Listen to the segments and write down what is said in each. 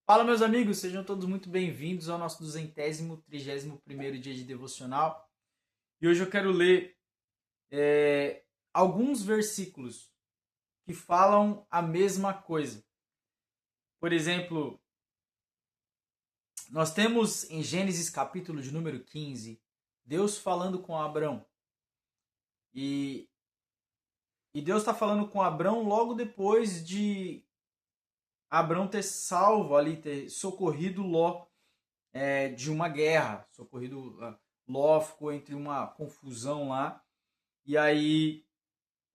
Fala, meus amigos, sejam todos muito bem-vindos ao nosso 231º dia de devocional. E hoje eu quero ler alguns versículos que falam a mesma coisa. Por exemplo, nós temos em Gênesis capítulo de número 15, Deus falando com Abrão. E Deus está falando com Abrão logo depois de Abrão ter salvo ali, ter socorrido Ló de uma guerra. Ló ficou entre uma confusão lá. E aí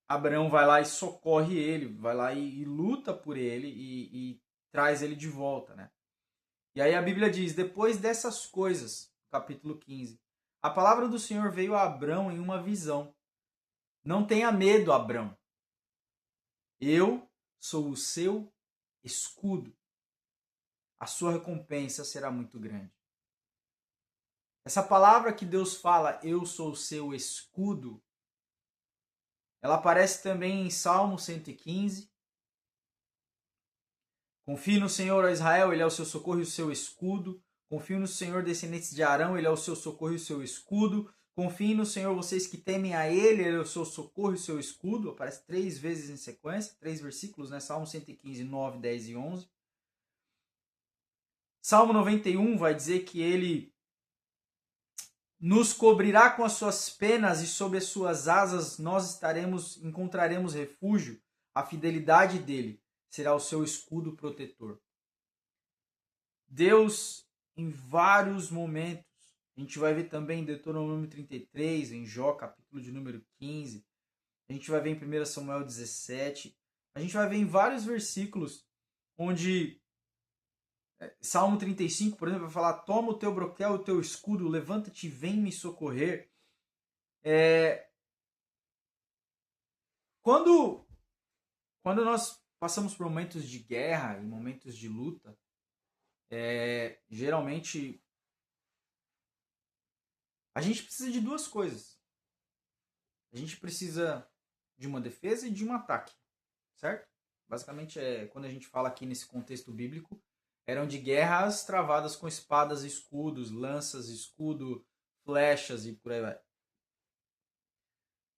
Abraão vai lá e socorre ele, vai lá e luta por ele e traz ele de volta, né? E aí a Bíblia diz, depois dessas coisas, capítulo 15, a palavra do Senhor veio a Abrão em uma visão. Não tenha medo, Abrão. Eu sou o seu escudo. A sua recompensa será muito grande. Essa palavra que Deus fala, eu sou o seu escudo, ela aparece também em Salmo 115. Confie no Senhor, ó Israel, Ele é o seu socorro e o seu escudo. Confie no Senhor, descendentes de Arão, Ele é o seu socorro e o seu escudo. Confie no Senhor, vocês que temem a Ele é o seu socorro e o seu escudo. Aparece 3 vezes em sequência, 3 versículos, né? Salmo 115, 9, 10 e 11. Salmo 91 vai dizer que Ele nos cobrirá com as suas penas e sob as suas asas nós encontraremos refúgio. A fidelidade dele será o seu escudo protetor. Deus, em vários momentos, a gente vai ver também em Deuteronômio 33, em Jó, capítulo de número 15, a gente vai ver em 1 Samuel 17, a gente vai ver em vários versículos onde Salmo 35, por exemplo, vai falar: toma o teu broquel, o teu escudo, levanta-te e vem me socorrer. Quando nós passamos por momentos de guerra e momentos de luta, geralmente a gente precisa de duas coisas. A gente precisa de uma defesa e de um ataque, certo? Basicamente, quando a gente fala aqui nesse contexto bíblico, eram de guerras travadas com espadas e escudos, lanças, escudo, flechas e por aí vai.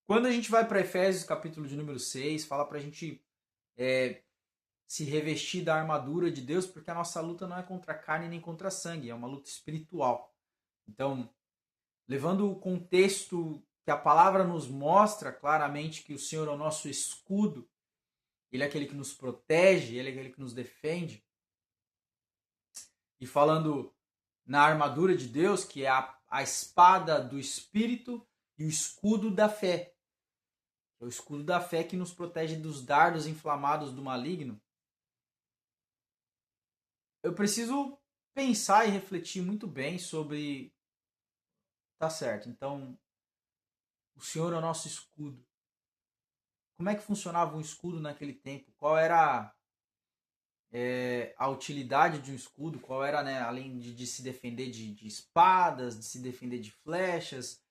Quando a gente vai para Efésios, capítulo de número 6, fala para a gente se revestir da armadura de Deus, porque a nossa luta não é contra a carne nem contra sangue, é uma luta espiritual. Então, levando o contexto que a palavra nos mostra claramente que o Senhor é o nosso escudo, Ele é aquele que nos protege, Ele é aquele que nos defende. E falando na armadura de Deus, que é a espada do Espírito e o escudo da fé. É o escudo da fé que nos protege dos dardos inflamados do maligno. Eu preciso pensar e refletir muito bem sobre... Tá certo, então o Senhor é o nosso escudo. Como é que funcionava um escudo naquele tempo? Qual era a utilidade de um escudo? Qual era, né, além de se defender de espadas, de se defender de flechas,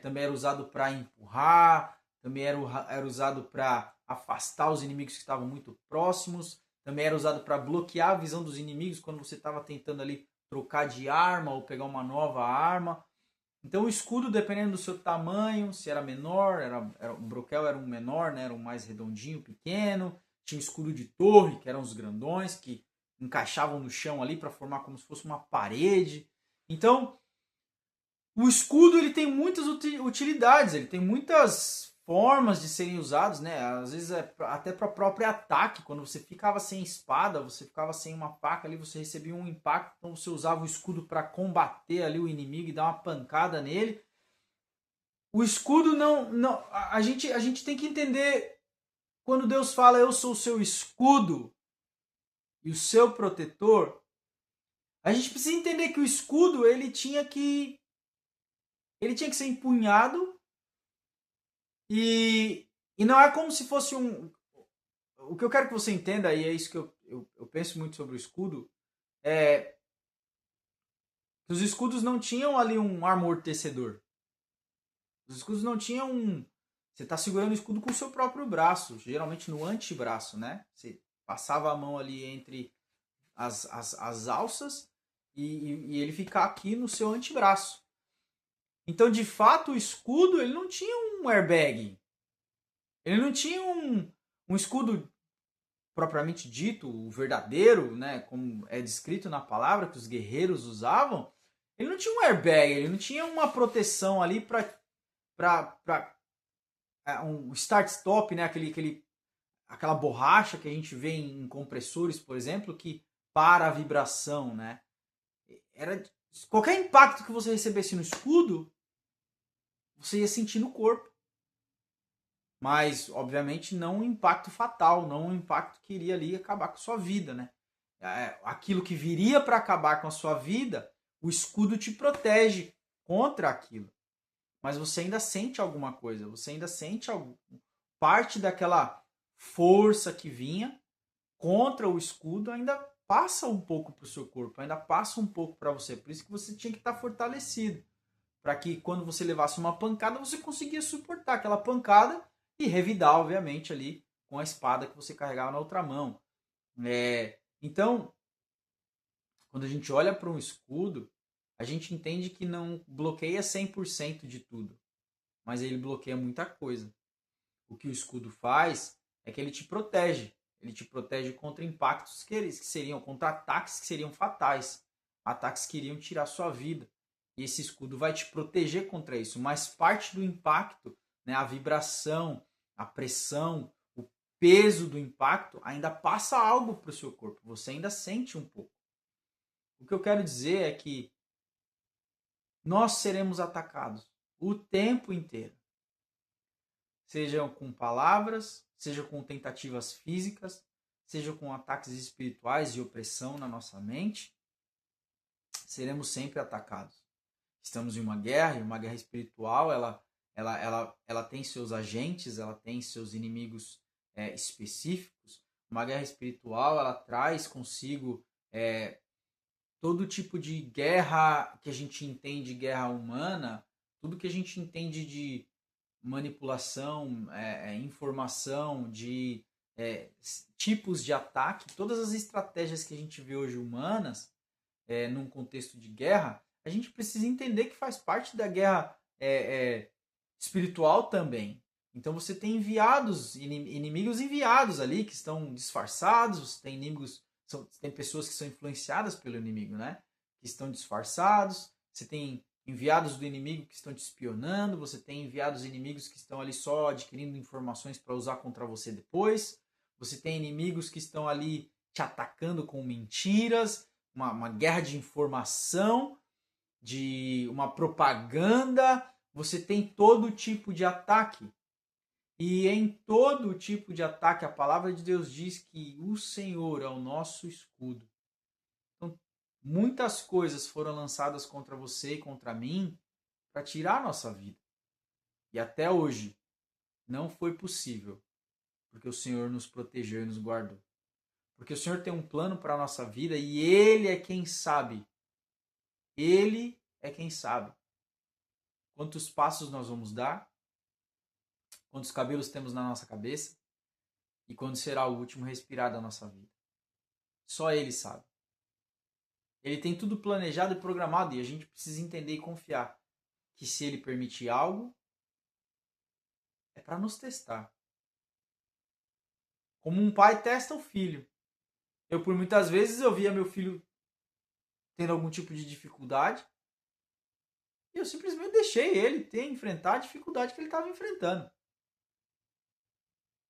também era usado para empurrar, também era usado para afastar os inimigos que estavam muito próximos, também era usado para bloquear a visão dos inimigos quando você estava tentando ali trocar de arma ou pegar uma nova arma. Então o escudo, dependendo do seu tamanho, se era menor, o broquel era um menor, né, era um mais redondinho, pequeno. Tinha o escudo de torre, que eram os grandões, que encaixavam no chão ali para formar como se fosse uma parede. Então, o escudo ele tem muitas utilidades, ele tem muitas formas de serem usados, né? Às vezes até para o próprio ataque, quando você ficava sem espada, você ficava sem uma faca ali, você recebia um impacto, então você usava o escudo para combater ali o inimigo e dar uma pancada nele. O escudo não a gente tem que entender, quando Deus fala eu sou o seu escudo e o seu protetor, a gente precisa entender que o escudo ele tinha que ser empunhado e não é como se fosse um... O que eu quero que você entenda, e é isso que eu penso muito sobre o escudo, é que os escudos não tinham ali um amortecedor. Os escudos não tinham um... Você está segurando o escudo com o seu próprio braço, geralmente no antebraço, né? Você passava a mão ali entre as alças e ele ficar aqui no seu antebraço. Então, de fato, o escudo ele não tinha um airbag. Ele não tinha um escudo propriamente dito, o verdadeiro, né, como é descrito na palavra que os guerreiros usavam. Ele não tinha um airbag, ele não tinha uma proteção ali para um start-stop, né, aquela borracha que a gente vê em compressores, por exemplo, que para a vibração, né? Era qualquer impacto que você recebesse no escudo, você ia sentir no corpo. Mas, obviamente, não um impacto fatal, não um impacto que iria ali acabar com a sua vida, né? Aquilo que viria para acabar com a sua vida, o escudo te protege contra aquilo. Mas você ainda sente alguma coisa, você ainda sente parte daquela força que vinha contra o escudo, ainda passa um pouco para o seu corpo, ainda passa um pouco para você. Por isso que você tinha que estar fortalecido, para que quando você levasse uma pancada, você conseguia suportar aquela pancada e revidar, obviamente, ali com a espada que você carregava na outra mão. Então, quando a gente olha para um escudo, a gente entende que não bloqueia 100% de tudo, mas ele bloqueia muita coisa. O que o escudo faz é que ele te protege. Ele te protege contra impactos que seriam, contra ataques que seriam fatais. Ataques que iriam tirar sua vida. E esse escudo vai te proteger contra isso. Mas parte do impacto, né, a vibração, a pressão, o peso do impacto, ainda passa algo para o seu corpo. Você ainda sente um pouco. O que eu quero dizer é que nós seremos atacados o tempo inteiro. Sejam com palavras, seja com tentativas físicas, seja com ataques espirituais de opressão na nossa mente, seremos sempre atacados. Estamos em uma guerra, e uma guerra espiritual, ela tem seus agentes, ela tem seus inimigos específicos. Uma guerra espiritual, ela traz consigo todo tipo de guerra que a gente entende, guerra humana, tudo que a gente entende de manipulação, informação, de tipos de ataque, todas as estratégias que a gente vê hoje humanas, num contexto de guerra, a gente precisa entender que faz parte da guerra espiritual também. Então você tem inimigos enviados ali, que estão disfarçados, você tem inimigos, tem pessoas que são influenciadas pelo inimigo, né? Que estão disfarçados, você tem enviados do inimigo que estão te espionando, você tem enviados inimigos que estão ali só adquirindo informações para usar contra você depois, você tem inimigos que estão ali te atacando com mentiras, uma guerra de informação, de uma propaganda, você tem todo tipo de ataque. E em todo tipo de ataque, a palavra de Deus diz que o Senhor é o nosso escudo. Então, muitas coisas foram lançadas contra você e contra mim para tirar a nossa vida. E até hoje não foi possível, porque o Senhor nos protegeu e nos guardou. Porque o Senhor tem um plano para a nossa vida e Ele é quem sabe. Ele é quem sabe quantos passos nós vamos dar, quantos cabelos temos na nossa cabeça e quando será o último respirar da nossa vida. Só Ele sabe. Ele tem tudo planejado e programado e a gente precisa entender e confiar que se Ele permitir algo, é para nos testar. Como um pai testa o filho. Eu, por muitas vezes, eu via meu filho tendo algum tipo de dificuldade e eu simplesmente deixei ele enfrentar a dificuldade que ele estava enfrentando.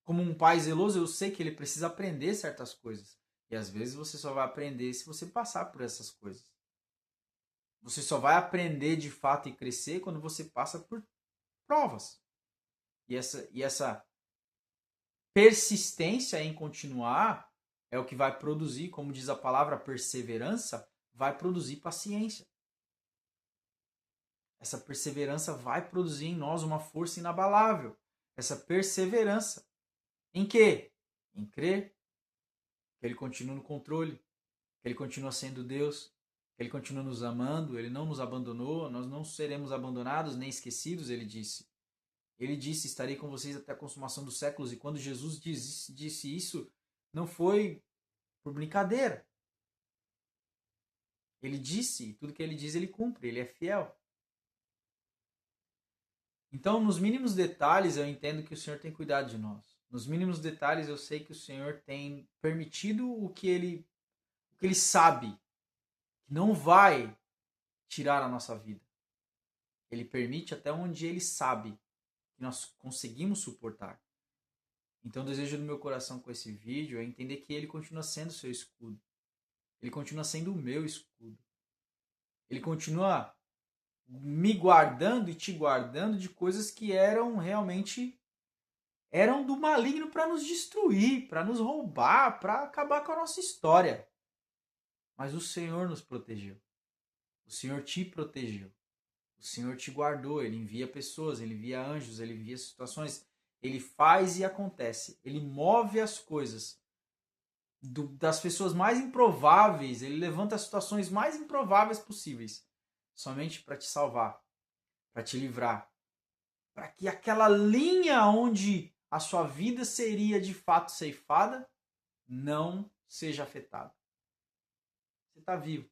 Como um pai zeloso, eu sei que ele precisa aprender certas coisas. E às vezes você só vai aprender se você passar por essas coisas. Você só vai aprender de fato e crescer quando você passa por provas. E essa persistência em continuar é o que vai produzir, como diz a palavra perseverança, vai produzir paciência. Essa perseverança vai produzir em nós uma força inabalável. Essa perseverança. Em quê? Em crer que Ele continua no controle, que Ele continua sendo Deus, que Ele continua nos amando, Ele não nos abandonou, nós não seremos abandonados nem esquecidos, Ele disse. Ele disse, estarei com vocês até a consumação dos séculos. E quando Jesus disse isso, não foi por brincadeira. Ele disse, tudo que ele diz ele cumpre, ele é fiel. Então, nos mínimos detalhes, eu entendo que o Senhor tem cuidado de nós. Nos mínimos detalhes, eu sei que o Senhor tem permitido o que ele sabe que não vai tirar a nossa vida. Ele permite até onde ele sabe que nós conseguimos suportar. Então, o desejo do meu coração com esse vídeo é entender que ele continua sendo seu escudo. Ele continua sendo o meu escudo. Ele continua me guardando e te guardando de coisas que eram do maligno para nos destruir, para nos roubar, para acabar com a nossa história. Mas o Senhor nos protegeu. O Senhor te protegeu. O Senhor te guardou. Ele envia pessoas, ele envia anjos, ele envia situações. Ele faz e acontece. Ele move as coisas das pessoas mais improváveis. Ele levanta as situações mais improváveis possíveis. Somente para te salvar, para te livrar. Para que aquela linha onde a sua vida seria de fato ceifada não seja afetada. Você está vivo.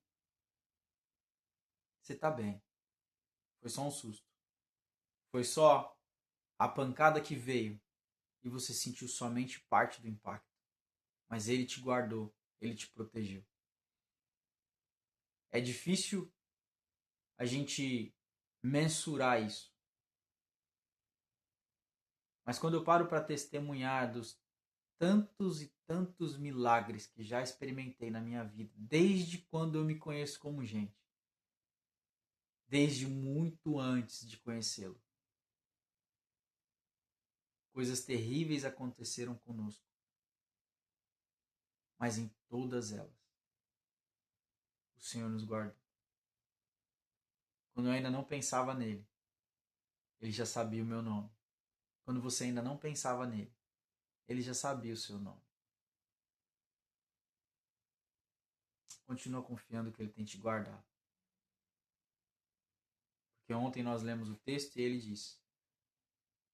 Você está bem. Foi só um susto. Foi só a pancada que veio e você sentiu somente parte do impacto. Mas ele te guardou, ele te protegeu. É difícil a gente mensurar isso. Mas quando eu paro para testemunhar dos tantos e tantos milagres que já experimentei na minha vida, desde quando eu me conheço como gente, desde muito antes de conhecê-lo, coisas terríveis aconteceram conosco, mas em todas elas, o Senhor nos guardou. Quando eu ainda não pensava nele, ele já sabia o meu nome. Quando você ainda não pensava nele, ele já sabia o seu nome. Continua confiando que ele tem te guardado. Porque ontem nós lemos o texto e ele diz: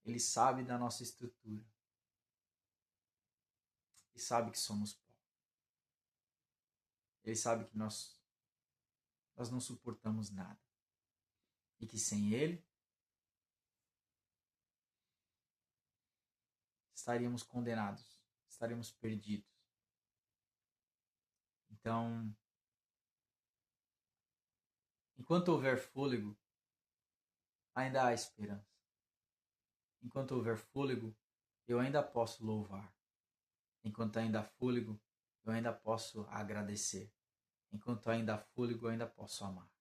ele sabe da nossa estrutura. Ele sabe que somos pó. Ele sabe que nós não suportamos nada. E que sem ele, estaríamos condenados. Estaríamos perdidos. Então, enquanto houver fôlego, ainda há esperança. Enquanto houver fôlego, eu ainda posso louvar. Enquanto ainda há fôlego, eu ainda posso agradecer. Enquanto ainda há fôlego, eu ainda posso amar.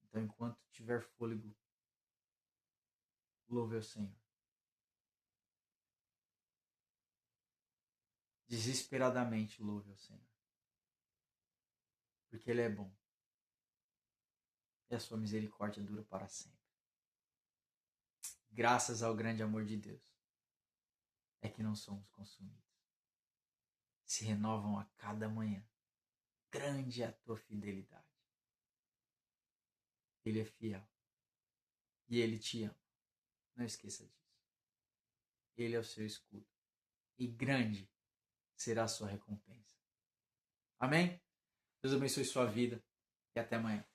Então, enquanto tiver fôlego, louve ao Senhor. Desesperadamente louve ao Senhor. Porque Ele é bom. E a sua misericórdia dura para sempre. Graças ao grande amor de Deus, é que não somos consumidos. Se renovam a cada manhã. Grande é a tua fidelidade. Ele é fiel. E Ele te ama. Não esqueça disso. Ele é o seu escudo. E grande será a sua recompensa. Amém? Deus abençoe sua vida. E até amanhã.